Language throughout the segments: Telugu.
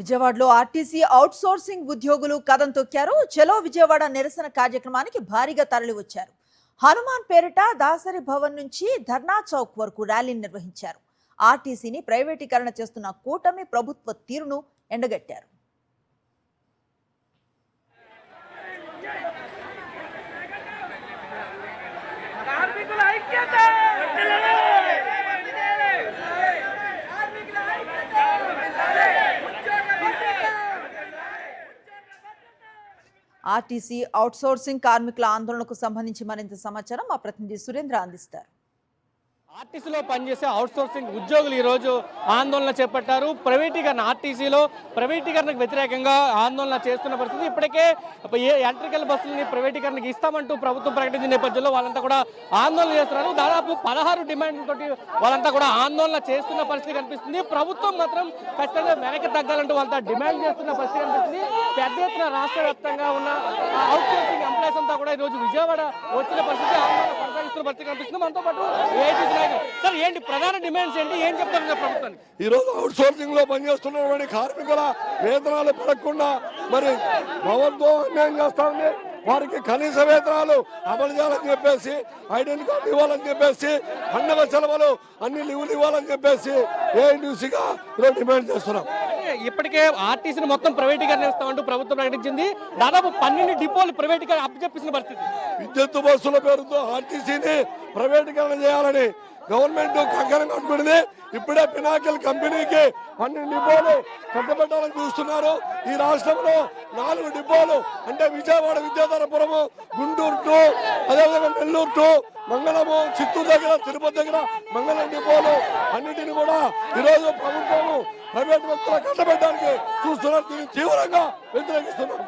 విజయవాడలో ఆర్టీసీ అవుట్ సోర్సింగ్ ఉద్యోగులు కదం తొక్కారు. చలో విజయవాడ నిరసన కార్యక్రమానికి భారీగా తరలివచ్చారు. హనుమాన్ పేరిట దాసరి భవన్ నుంచి ధర్నా చౌక్ వరకు ర్యాలీని నిర్వహించారు. ఆర్టీసీని ప్రైవేటీకరణ చేస్తున్న కూటమి ప్రభుత్వ తీరును ఎండగట్టారు. ఆర్టీసీ అవుట్సోర్సింగ్ కార్మికుల ఆందోళనకు సంబంధించి మరింత సమాచారం మా ప్రతినిధి సురేంద్ర అందిస్తారు. ఆర్టీసీలో పనిచేసే అవుట్సోర్సింగ్ ఉద్యోగులు ఈ రోజు ఆందోళన చేపట్టారు. ఆర్టీసీలో ప్రైవేటీకరణకు వ్యతిరేకంగా ఆందోళన చేస్తున్న పరిస్థితి. ఇప్పటికే ఎలక్ట్రికల్ బస్సులని ప్రైవేటీకరణకు ఇస్తామంటూ ప్రభుత్వం ప్రకటించిన నేపథ్యంలో వాళ్ళంతా కూడా ఆందోళన చేస్తున్నారు. దాదాపు 16 డిమాండ్లతోటి వాళ్ళంతా కూడా ఆందోళన చేస్తున్న పరిస్థితి కనిపిస్తుంది. ప్రభుత్వం మాత్రం ఖచ్చితంగా వెనక్కి తగ్గాలంటూ వాళ్ళంతా డిమాండ్ చేస్తున్న పరిస్థితి కనిపిస్తుంది. పెద్ద ఎత్తున రాష్ట్ర వ్యాప్తంగా ఉన్న అవుట్సోర్సింగ్ ఎంప్లాయీస్ అంతా కూడా ఈ రోజు విజయవాడ వచ్చిన పరిస్థితి, ఆందోళన కొనసాగిస్తున్న పరిస్థితి కనిపిస్తుంది. మనతో పాటు సార్, ఏంటి ప్రధాన డిమాండ్స్ ఏంటి, ఏం చెప్తారు ప్రభుత్వానికి? ఈ రోజు అవుట్ సోర్సింగ్ లో పనిచేస్తున్నటువంటి కార్మికుల వేతనాలు పెరగకుండా మరి ప్రభుత్వం అన్యాయం చేస్తా ఉంది. వారికి కనీస వేతనాలు అమలు చేయాలని చెప్పేసి, ఐడెంటిటీ కార్డు ఇవ్వాలని చెప్పేసి, పండుగ సెలవులు అన్ని లీవులు ఇవ్వాలని చెప్పేసి ఏఐటీసీగా ఈరోజు డిమాండ్ చేస్తున్నాం. ఇప్పటికే ఆర్టీసీని మొత్తం ప్రైవేటీకరణ ఇస్తామంటూ ప్రభుత్వం ప్రకటించింది. దాదాపు 12 డిపోలు ప్రైవేటీకరణ అప్పచెప్పిస్తున్న పరిస్థితి. విద్యుత్ బస్సుల పేరుతో ఆర్టీసీని ప్రైవేటీకరణ చేయాలని గవర్నమెంట్ కంకణం కట్టుకుంది. ఇప్పుడే పినాకిల్ కంపెనీకి 12 డిపోలు కట్టబెట్టాలని చూస్తున్నారు. ఈ రాష్ట్రంలో 4 డిపోలు అంటే విజయవాడ, విద్యాధరపురము, గుంటూరు టు, అదేవిధంగా నెల్లూరు టు, మంగళము, చిత్తూరు దగ్గర, తిరుపతి దగ్గర మంగళం డిపోలు అన్నింటినీ కూడా ఈరోజు ప్రభుత్వము ప్రైవేట్ వ్యక్తులు కట్టబెట్టడానికి చూస్తున్నారు. దీన్ని తీవ్రంగా వ్యతిరేకిస్తున్నాం.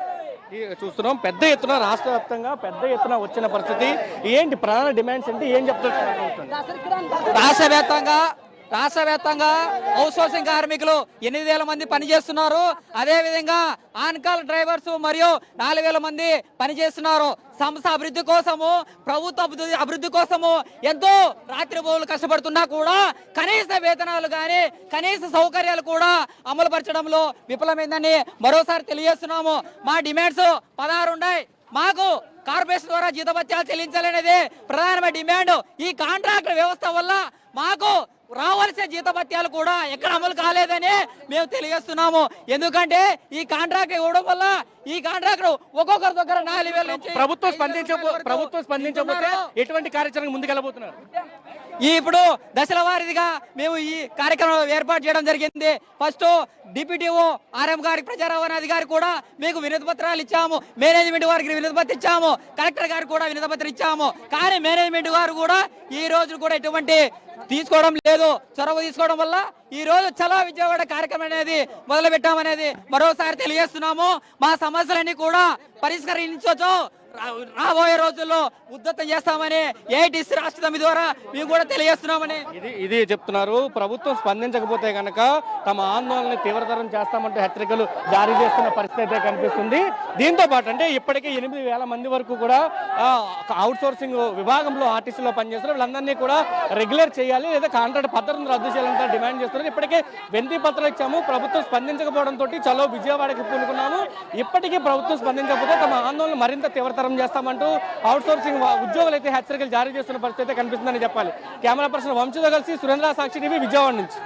చూస్తున్నాం పెద్ద ఎత్తున రాష్ట్ర వ్యాప్తంగా పెద్ద ఎత్తున వచ్చిన పరిస్థితి. ఏంటి ప్రధాన డిమాండ్స్ ఏంటి, ఏం చెప్తున్నారు? రాష్ట్ర వ్యాప్తంగా అవుట్సోర్సింగ్ కార్మికులు 8,000 మంది పనిచేస్తున్నారు. అదేవిధంగా ఆన్కాల్ డ్రైవర్స్ మరియు 4,000 మంది పనిచేస్తున్నారు. సంస్థ అభివృద్ధి కోసము, ప్రభుత్వ అభివృద్ధి కోసము ఎంతో రాత్రిబోలు కష్టపడుతున్నా కూడా కనీస వేతనాలు కానీ కనీస సౌకర్యాలు కూడా అమలు పరచడంలో విఫలమైందని మరోసారి తెలియజేస్తున్నాము. మా డిమాండ్స్ 16 ఉన్నాయి. మాకు కార్పొరేషన్ ద్వారా జీతభత్యాలు చెల్లించాలనేది ప్రధానమైన డిమాండ్. ఈ కాంట్రాక్ట్ వ్యవస్థ వల్ల మాకు రావాల్సిన జీతభత్యాలు కూడా ఎక్కడ అమలు కాలేదని మేము తెలియజేస్తున్నాము. ఎందుకంటే ఈ కాంట్రాక్ట్ ఇవ్వడం వల్ల ఈ కాంట్రాక్ట్ ఒక్కొక్కరి దగ్గర 4,000 నుంచి ప్రభుత్వం స్పందించకపోతే ఎటువంటి కార్యాచరణ ముందుకెళ్ళబోతున్నారు? ఇప్పుడు దశల వారీగా మేము ఈ కార్యక్రమం ఏర్పాటు చేయడం జరిగింది. ఫస్ట్ డిప్యూటీఓ ఆర్ఎం గారికి, ప్రజా రవాణా అధికారి కూడా మీకు వినతి పత్రాలు ఇచ్చాము. మేనేజ్మెంట్ వారికి వినతి పత్రం ఇచ్చాము. కలెక్టర్ గారికి కూడా వినతి పత్రం ఇచ్చాము. కానీ మేనేజ్మెంట్ వారు కూడా ఈ రోజు కూడా ఎటువంటి తీసుకోవడం లేదు. చొరవ తీసుకోవడం వల్ల ఈ రోజు చలో విజయవాడ కార్యక్రమం అనేది మొదలు పెట్టామనేది మరోసారి తెలియజేస్తున్నాము. మా సమస్యలన్నీ కూడా పరిష్కరించవచ్చు. రాబోయే రోజుల్లో ఉద్ధృతం చేస్తామని ఏఐటీసీ రాష్ట్ర సమితి ద్వారా మేము కూడా తెలియజేస్తున్నామని ఇది చెప్తున్నారు. ప్రభుత్వం స్పందించకపోతే కనుక తమ ఆందోళన తీవ్రతరం చేస్తామంటూ హెచ్చరికలు జారీ చేస్తున్న పరిస్థితి అయితే కనిపిస్తుంది. దీంతో పాటు అంటే ఇప్పటికే 8,000 మంది వరకు కూడా అవుట్ సోర్సింగ్ విభాగంలో ఆర్టీసీలో పనిచేస్తున్నారు. వీళ్ళందరినీ కూడా రెగ్యులర్ చేయాలి, లేదా కాంట్రాక్ట్ పద్ధతిని రద్దు చేయాలంటే డిమాండ్ చేస్తున్నారు. ఇప్పటికే వినతి పత్రాలు ఇచ్చాము. ప్రభుత్వం స్పందించకపోవడంతో చలో విజయవాడకి పూనుకున్నాము. ఇప్పటికీ ప్రభుత్వం స్పందించకపోతే తమ ఆందోళన మరింత తీవ్రతరం చేస్తామంటూ అవుట్ సోర్సింగ్ ఉద్యోగులు అయితే హెచ్చరికలు జారీ చేస్తున్న పరిస్థితి కనిపిస్తుందని చెప్పాలి. కెమెరా పర్సన్ వంశీతో కలిసి సురేంద్ర, సాక్షి టీవీ, విజయవాడ నుంచి.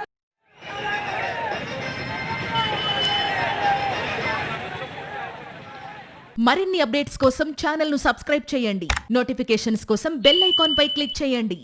మరిన్ని అప్డేట్స్ కోసం ఛానల్ ను సబ్స్క్రైబ్ చేయండి. నోటిఫికేషన్స్ కోసం బెల్ ఐకాన్ పై క్లిక్ చేయండి.